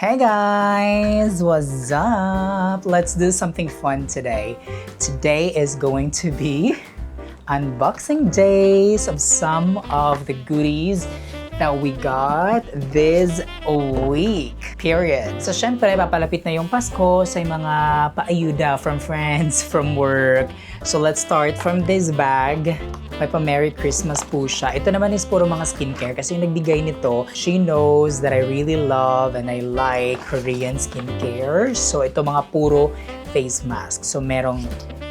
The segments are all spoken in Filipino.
Hey guys, what's up? Let's do something fun today. Today is going to be unboxing days of some of the goodies that we got this week. Period. So syempre, papalapit na yung Pasko sa mga paayuda from friends, from work. So let's start from this bag. May pa Merry Christmas po siya. Ito naman is puro mga skincare kasi yung nagbigay nito, she knows that I really love and I like Korean skincare. So ito mga puro face mask. So merong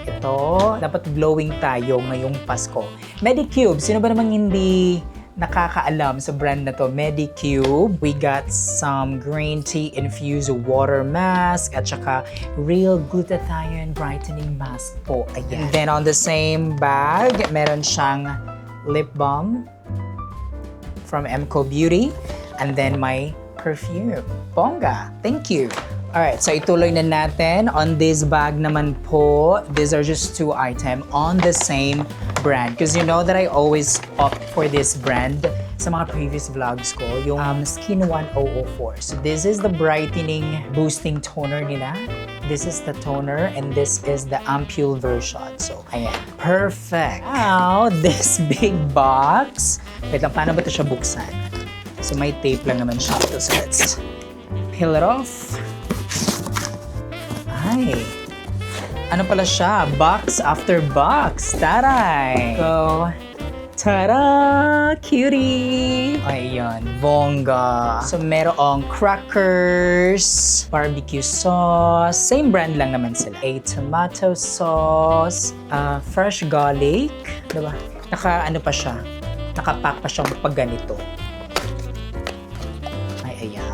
ito, dapat glowing tayo ngayong Pasko. Medicube, sino ba namang hindi nakakaalam sa brand na to? Medicube. We got some green tea infused water mask at saka real glutathione brightening mask po. Ayan. And then on the same bag, meron siyang lip balm from Emco Beauty and then my perfume. Bongga. Thank you. Alright, so ituloy na natin. On this bag naman po, these are just two items on the same brand. Because you know that I always opt for this brand sa mga previous vlogs ko, yung Skin 1004. So this is the brightening, boosting toner nila. This is the toner and this is the ampule version. So, ayan. Perfect. Now, this big box. Wait lang, paano ba ito siya buksan? So may tape lang naman siya. So let's peel it off. Ay, ano pala siya? Box after box. Taray! So, tada! Cutie! Ayun, bongga. So, merong crackers, barbecue sauce. Same brand lang naman sila. A tomato sauce, fresh garlic. Diba? Naka-ano pa siya? Nakapack pa siyang pag ganito. Ay, ayan.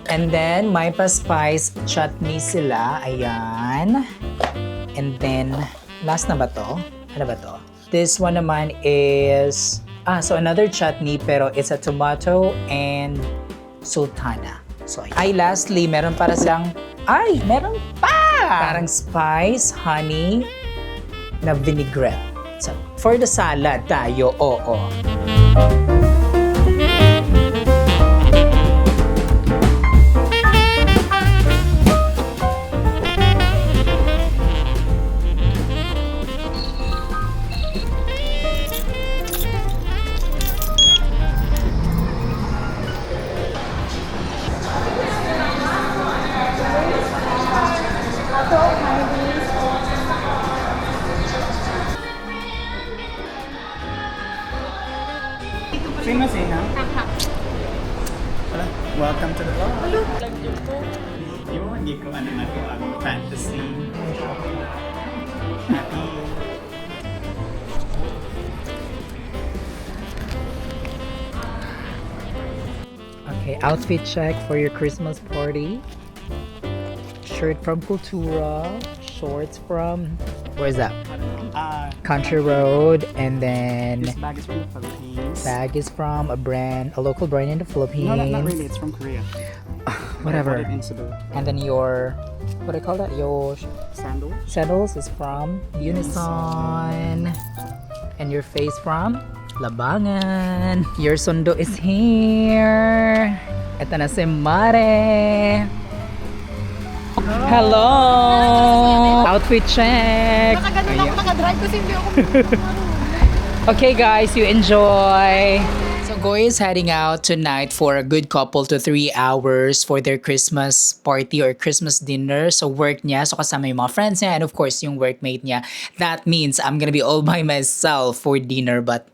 And then, may pa-spice chutney sila. Ayan. And then, last na ba to? Ano ba to? This one naman is, so another chutney pero it's a tomato and sultana. So, ay, lastly, meron para silang, meron pa! Parang spice, honey, na vinaigrette. So, for the salad tayo, oo. Famous eh, no? Welcome to the vlog. Hello. Yung hindi ko ano na ko ang fantasy. Happy. Okay, outfit check for your Christmas party. Shirt from Cultura, shorts from, where's that? Country Road, and then This bag is from the Philippines. bag is from a local brand in the Philippines. No, not really. It's from Korea. Whatever. I bought it in Cebu. And then your, what do you call that? Your Sandals. sandals is from Unison. And your face from Labangan. Your sundo is here. Ito na si Mare. Hello! Outfit check! Nakaganon ako nakadrive kasi hindi ako Okay guys, you enjoy! So Goy is heading out tonight for a good couple to 3 hours for their Christmas party or Christmas dinner. So work niya, so kasama yung mga friends niya and of course yung workmate niya. That means I'm gonna be all by myself for dinner but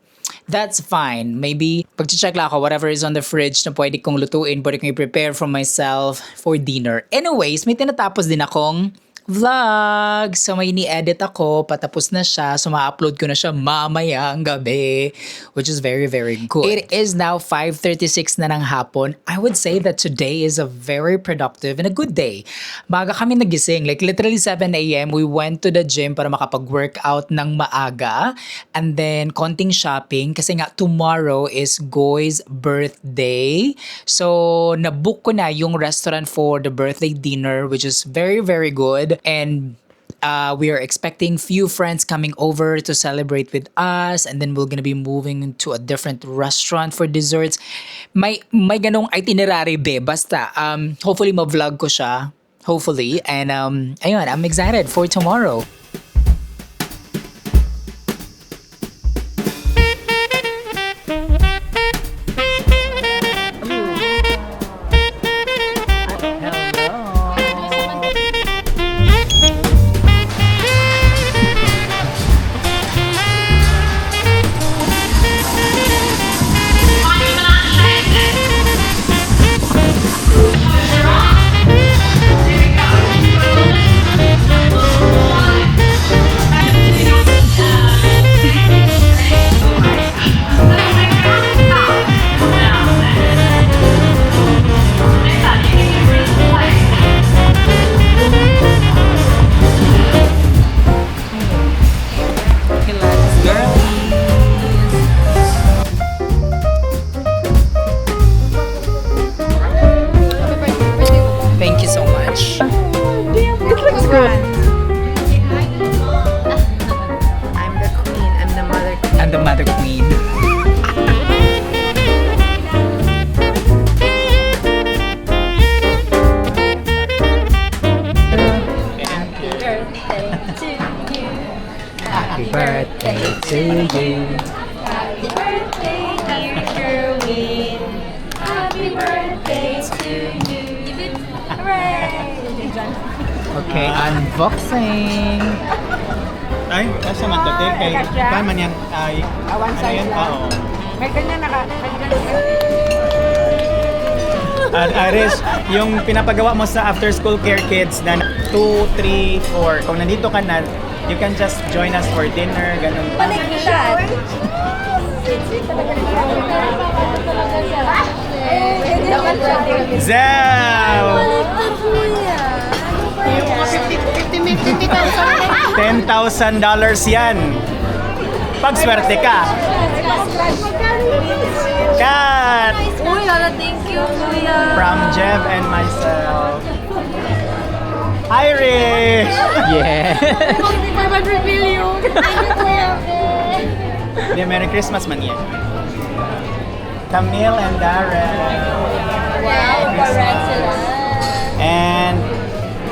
that's fine. Maybe pag-check lang ako whatever is on the fridge na pwede kong lutuin, pwede kong i-prepare for myself for dinner. Anyways, may tinatapos din akong vlog. So may ni-edit ako, patapos na siya. So ma-upload ko na siya mamayang gabi, which is very, very good. It is now 5:36 na ng hapon. I would say that today is a very productive and a good day. Maaga kami nagising. Like literally 7 a.m. we went to the gym para makapag-workout ng maaga. And then konting shopping kasi nga tomorrow is Goy's birthday. So nabook ko na yung restaurant for the birthday dinner, which is very, very good. And We are expecting few friends coming over to celebrate with us, and then we're gonna be moving to a different restaurant for desserts. May ganong itinerary be. Basta, hopefully ma-vlog ko siya. Hopefully. And ayun, I'm excited for tomorrow. Thank you so much. It looks good. I'm the queen. I'm the mother queen. I'm the mother queen. Happy birthday to you. Happy birthday, dear Sherwin. Happy birthday to you. Hooray! Okay, unboxing. Ay, kasi man to. Kay man yan. Ay, Awan ano side yan? lang. Oo. May ganyan Iris, yung pinapagawa mo sa after school care kids na 2, 3, 4. Kung nandito ka na, you can just join us for dinner, ganun. Zell! 10,000 yan. Pagswerte ka. Kat! Uy, Lala, thank you, Kuya. From Jev and myself. Irish! Yeah. 500 million. Di, Merry Christmas man yan. Camille and Darren. Wow, correct sila. And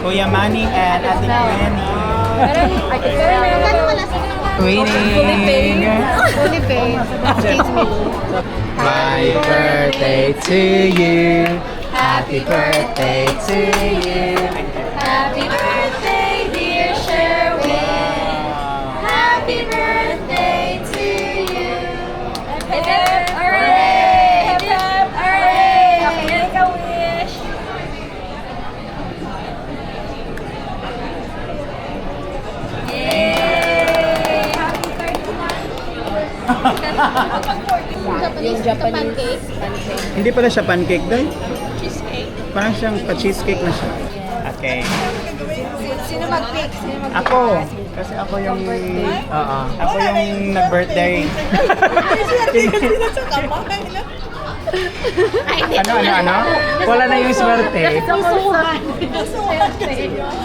Kuya Manny and Ate Gwenny. Waiting. Fully paid. Excuse me. Happy birthday to you. Happy birthday to you. Happy birthday, dear Sherwin. Happy birthday to you. Hip hip, hooray! Hip hip, hooray! Make a wish. Yay! Happy birthday. Yung Japanese pancake. Hindi pala siya pancake doy. Parang siyang pa-cheesecake na siya. Okay. Sino mag-pick? Ako. Kasi ako yung... Oo. Ako yung nag-birthday. Ano? Wala na yung swerte. Susuhan.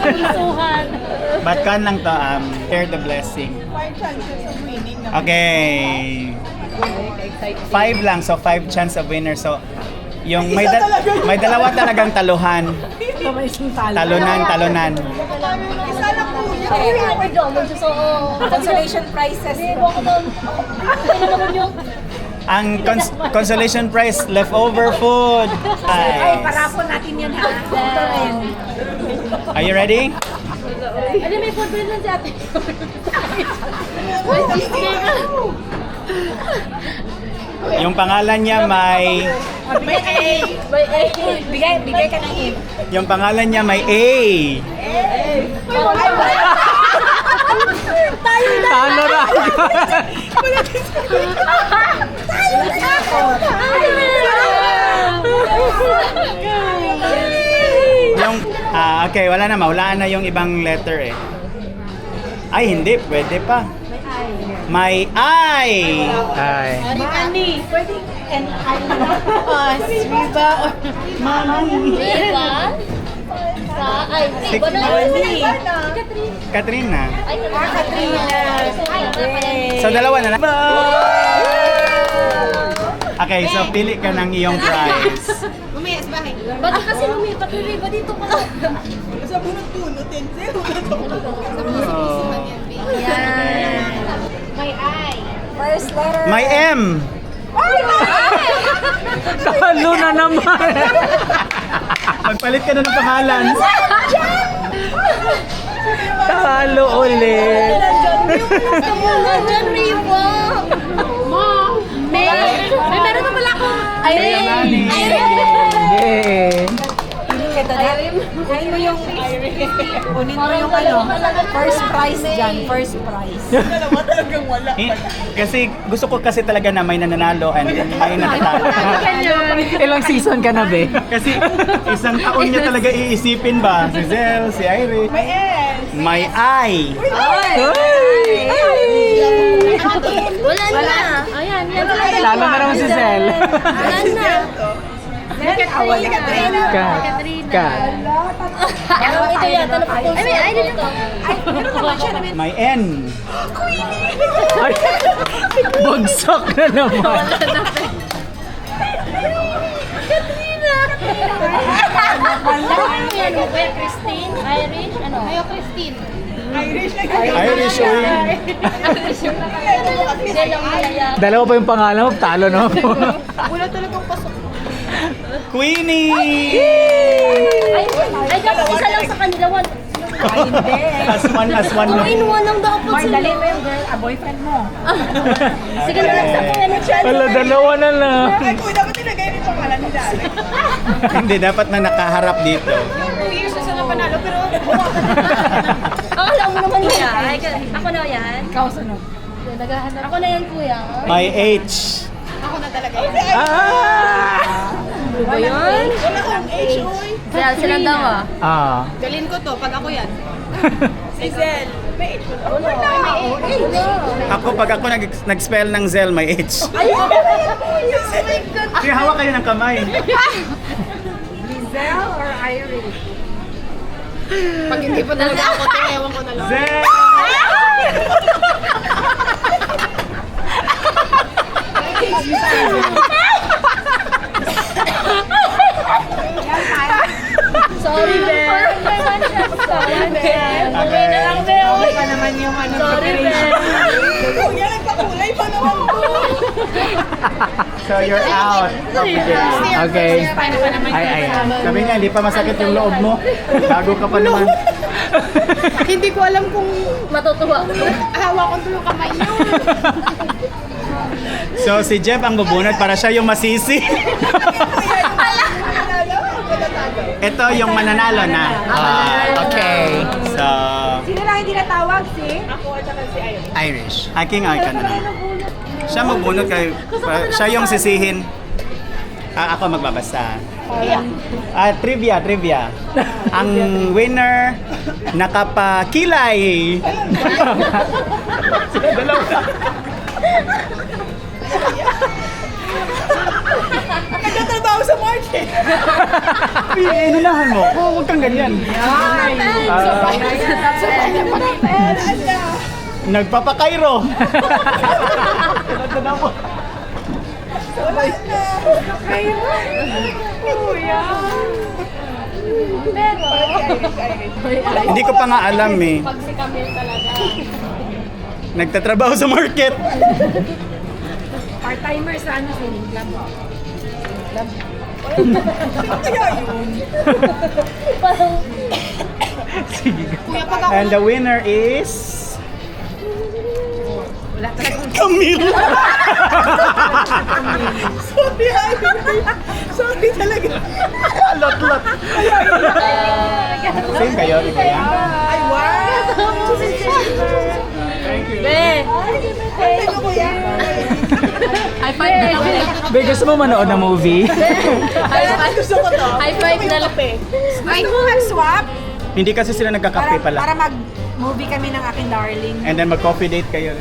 Susuhan. But kan lang to, share the blessing. Okay. 5 lang, so 5 chance of winner. So, yung may dalawa talagang taluhan. Talunan. Consolation prizes. Ang consolation prize, leftover food. Nice. Parapon natin yan ha. Are you ready? Ano, may food present si ate? Yung pangalan niya may... May A. Bigay ka ng A. Yung pangalan niya may A. Talo na. Yung, okay, wala na, mahulaan na yung ibang letter eh. Ay, hindi, pwede pa. May I. Ay. Money. Pwede and I. Riba or money. Diba? Ay, Six wala months. na. Katrina. Ay, Katrina. So, dalawa na lang. Okay, so pili ka ng iyong prize. Ba't kasi lumipat ulit? Ba't dito ka lang? Yan. May eye. First letter. May M. Talo na naman. Magpalit ka na ng pangalan. Talo ulit. John Rivo. Mom. May meron na pala ako. Nani. Yay. Kunin mo yung first prize dyan. First prize. Kasi gusto ko kasi talaga na may nananalo and may natatalo. Ilang season ka na, be? Kasi isang taon niya talaga iisipin ba? Si Zel, si Iris. May I. Wala na. Ayan, yan. Lalo na naman si Zel. Wala na. Katrina. Kat. Parang ito yata na po. Ay, may eye din ito. May N. Ay, bagsak na naman. Ano yan? Kuya Christine? Irish? Ano? Kuya Christine. Irish oy. Zel ang malaya. Dalawa pa yung pangalan mo, talo na po. Queenie. Ay, dapat isa lang sa kanila. One. As one. Two in one ang dapat Mark, sila. dali mo yung girl, boyfriend mo. Sige na lang sa kung ano siya. Wala, dalawa na lang. Hindi, dapat na nakaharap dito. Akala mo naman niya. Ay, ako na yan. Ikaw sunod. Ako na yan, kuya. May H. Ah! Ano ba yun? Wala kang H, oy. Silang daw ah. Ah. Galin ko to pag ako yan. Pag ako nag-spell ng Zel, may H. Kaya hawak kayo ng kamay. Lizelle or Iris? Pag hindi pa talaga ako to, ewan ko na lang. Zel! Sorry, Ben. Sorry, Ben. Okay na lang, Ben. Okay pa naman yung ano. Sorry, Ben. So you're out of the game. Okay. Ay. Sabi niya, hindi pa masakit yung loob mo. Bago ka pa naman. Hindi ko alam kung Matutuwa. hawa ko to yung kamay niyo. So si Jeff ang bubunot para siya yung masisi. Ito yung mananalo na. Okay. So, Sino lang hindi natawag si? Irish. aking ay ka na lang. Siya magbunot kay siya yung sisihin. Ako magbabasa. Trivia. Ang winner nakapakilay. Nagtatrabaho sa market. Inunahan mo. Huwag kang ganyan. Nagpapakairo. Hindi ko pa nga alam eh. Pag si Camille talaga. Nagtatrabaho sa market. Part-timer sa ano si Lab. Parang, Kuya, pag ako And the winner is Camille. sorry talaga. Lot. Same kayo, di ba yan? Ay, wow. Thank you. Ben. High five na lang. Be, gusto mo manood ng movie? Gusto ko to. High five na lang. Ay, mag-swap Hindi kasi sila nagkakape pala. para mag-movie kami ng aking darling. And then mag-coffee date kayo.